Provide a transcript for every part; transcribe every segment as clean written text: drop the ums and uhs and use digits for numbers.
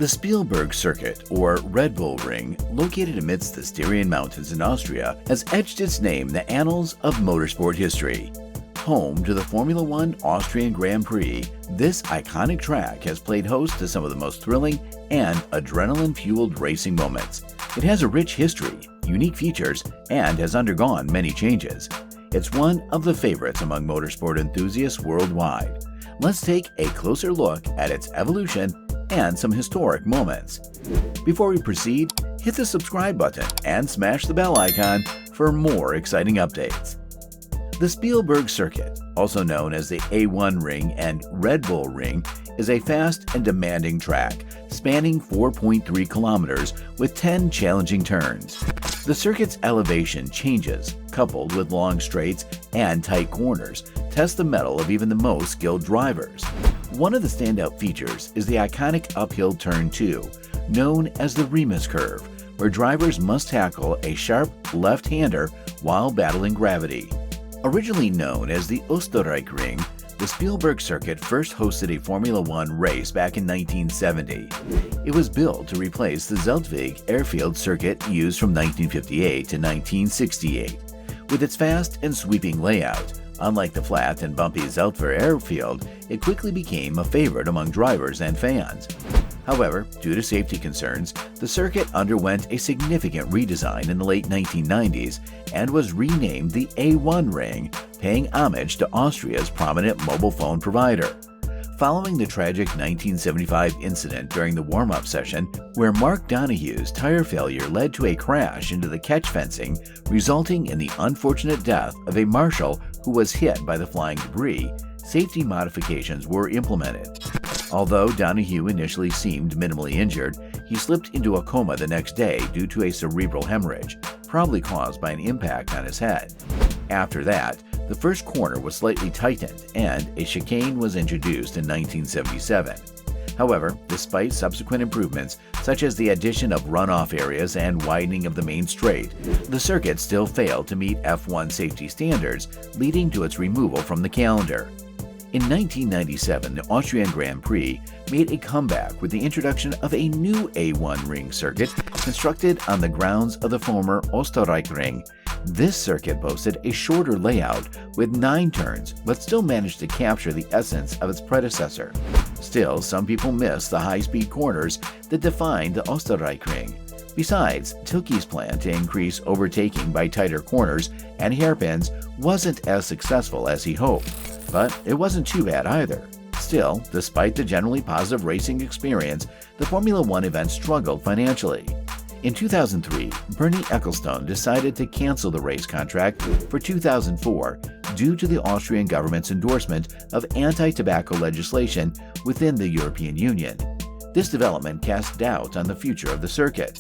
The Spielberg Circuit, or Red Bull Ring, located amidst the Styrian Mountains in Austria, has etched its name in the annals of motorsport history. Home to the Formula One Austrian Grand Prix, this iconic track has played host to some of the most thrilling and adrenaline-fueled racing moments. It has a rich history, unique features, and has undergone many changes. It's one of the favorites among motorsport enthusiasts worldwide. Let's take a closer look at its evolution and some historic moments. Before we proceed, hit the subscribe button and smash the bell icon for more exciting updates. The Spielberg Circuit, also known as the A1 Ring and Red Bull Ring, is a fast and demanding track spanning 4.3 kilometers with 10 challenging turns. The circuit's elevation changes, coupled with long straights and tight corners, test the mettle of even the most skilled drivers. One of the standout features is the iconic uphill turn 2, known as the Remus curve, where drivers must tackle a sharp left-hander while battling gravity. Originally known as the Österreich Ring, the Spielberg Circuit first hosted a Formula One race back in 1970. It was built to replace the Zeltweg airfield circuit used from 1958 to 1968. With its fast and sweeping layout, unlike the flat and bumpy Zeltweg airfield, it quickly became a favorite among drivers and fans. However, due to safety concerns, the circuit underwent a significant redesign in the late 1990s and was renamed the A1 Ring, paying homage to Austria's prominent mobile phone provider. Following the tragic 1975 incident during the warm-up session, where Mark Donohue's tire failure led to a crash into the catch fencing, resulting in the unfortunate death of a marshal who was hit by the flying debris, safety modifications were implemented. Although Donohue initially seemed minimally injured, he slipped into a coma the next day due to a cerebral hemorrhage, probably caused by an impact on his head. After that, the first corner was slightly tightened and a chicane was introduced in 1977. However, despite subsequent improvements, such as the addition of runoff areas and widening of the main straight, the circuit still failed to meet F1 safety standards, leading to its removal from the calendar. In 1997, the Austrian Grand Prix made a comeback with the introduction of a new A1 ring circuit constructed on the grounds of the former Österreich Ring. This circuit boasted a shorter layout with 9 turns, but still managed to capture the essence of its predecessor. Still, some people miss the high-speed corners that defined the Österreich Ring. Besides, Tilke's plan to increase overtaking by tighter corners and hairpins wasn't as successful as he hoped, but it wasn't too bad either. Still, despite the generally positive racing experience, the Formula One event struggled financially. In 2003, Bernie Ecclestone decided to cancel the race contract for 2004 due to the Austrian government's endorsement of anti-tobacco legislation within the European Union. This development cast doubt on the future of the circuit.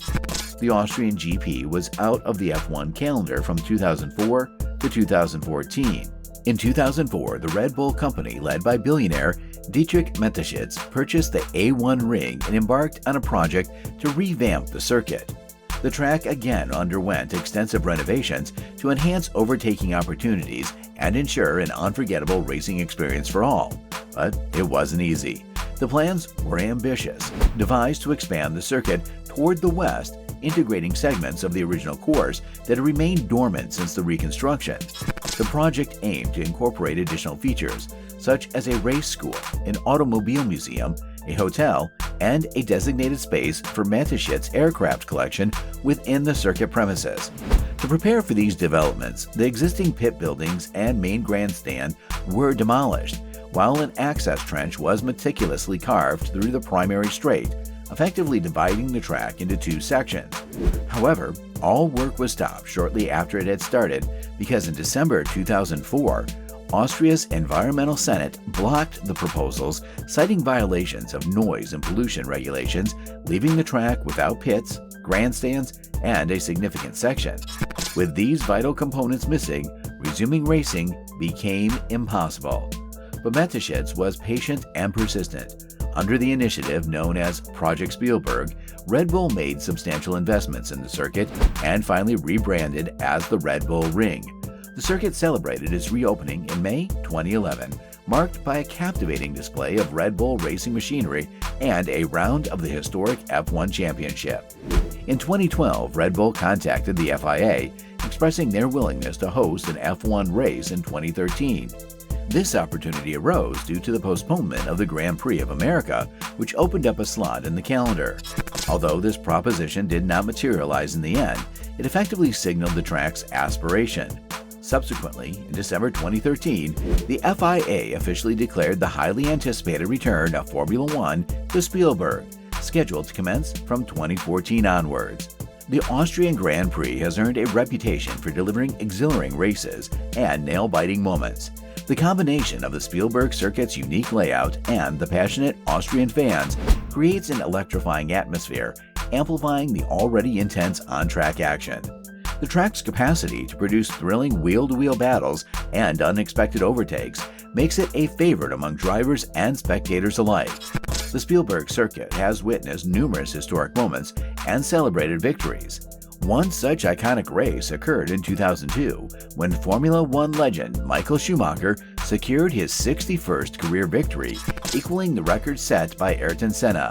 The Austrian GP was out of the F1 calendar from 2004 to 2014. In 2004, the Red Bull company, led by billionaire Dietrich Mateschitz, purchased the A1 Ring and embarked on a project to revamp the circuit. The track again underwent extensive renovations to enhance overtaking opportunities and ensure an unforgettable racing experience for all. But it wasn't easy. The plans were ambitious, devised to expand the circuit toward the west, integrating segments of the original course that had remained dormant since the reconstruction. The project aimed to incorporate additional features, such as a race school, an automobile museum, a hotel, and a designated space for Mateschitz's aircraft collection within the circuit premises. To prepare for these developments, the existing pit buildings and main grandstand were demolished, while an access trench was meticulously carved through the primary straight, effectively dividing the track into 2 sections. However, all work was stopped shortly after it had started because in December 2004, Austria's Environmental Senate blocked the proposals, citing violations of noise and pollution regulations, leaving the track without pits, grandstands, and a significant section. With these vital components missing, resuming racing became impossible. But Mateschitz was patient and persistent. Under the initiative known as Project Spielberg, Red Bull made substantial investments in the circuit and finally rebranded as the Red Bull Ring. The circuit celebrated its reopening in May 2011, marked by a captivating display of Red Bull racing machinery and a round of the historic F1 Championship. In 2012, Red Bull contacted the FIA, expressing their willingness to host an F1 race in 2013. This opportunity arose due to the postponement of the Grand Prix of America, which opened up a slot in the calendar. Although this proposition did not materialize in the end, it effectively signaled the track's aspiration. Subsequently, in December 2013, the FIA officially declared the highly anticipated return of Formula One to Spielberg, scheduled to commence from 2014 onwards. The Austrian Grand Prix has earned a reputation for delivering exhilarating races and nail-biting moments. The combination of the Spielberg Circuit's unique layout and the passionate Austrian fans creates an electrifying atmosphere, amplifying the already intense on-track action. The track's capacity to produce thrilling wheel-to-wheel battles and unexpected overtakes makes it a favorite among drivers and spectators alike. The Spielberg Circuit has witnessed numerous historic moments and celebrated victories. One such iconic race occurred in 2002 when Formula One legend Michael Schumacher secured his 61st career victory, equaling the record set by Ayrton Senna.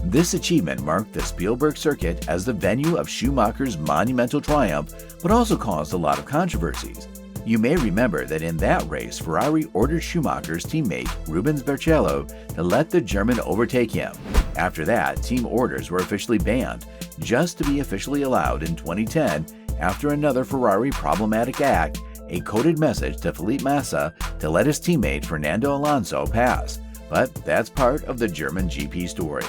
This achievement marked the Spielberg Circuit as the venue of Schumacher's monumental triumph, but also caused a lot of controversies. You may remember that in that race, Ferrari ordered Schumacher's teammate Rubens Barrichello to let the German overtake him. After that, team orders were officially banned, just to be officially allowed in 2010 after another Ferrari problematic act, a coded message to Felipe Massa to let his teammate Fernando Alonso pass. But that's part of the German GP story.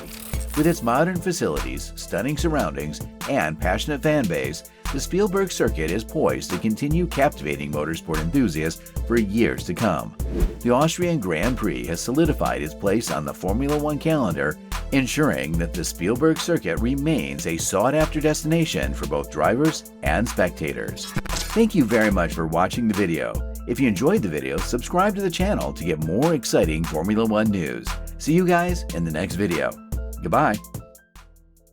With its modern facilities, stunning surroundings, and passionate fan base, the Spielberg Circuit is poised to continue captivating motorsport enthusiasts for years to come. The Austrian Grand Prix has solidified its place on the Formula One calendar, ensuring that the Spielberg Circuit remains a sought-after destination for both drivers and spectators. Thank you very much for watching the video. If you enjoyed the video, subscribe to the channel to get more exciting Formula One news. See you guys in the next video. Goodbye.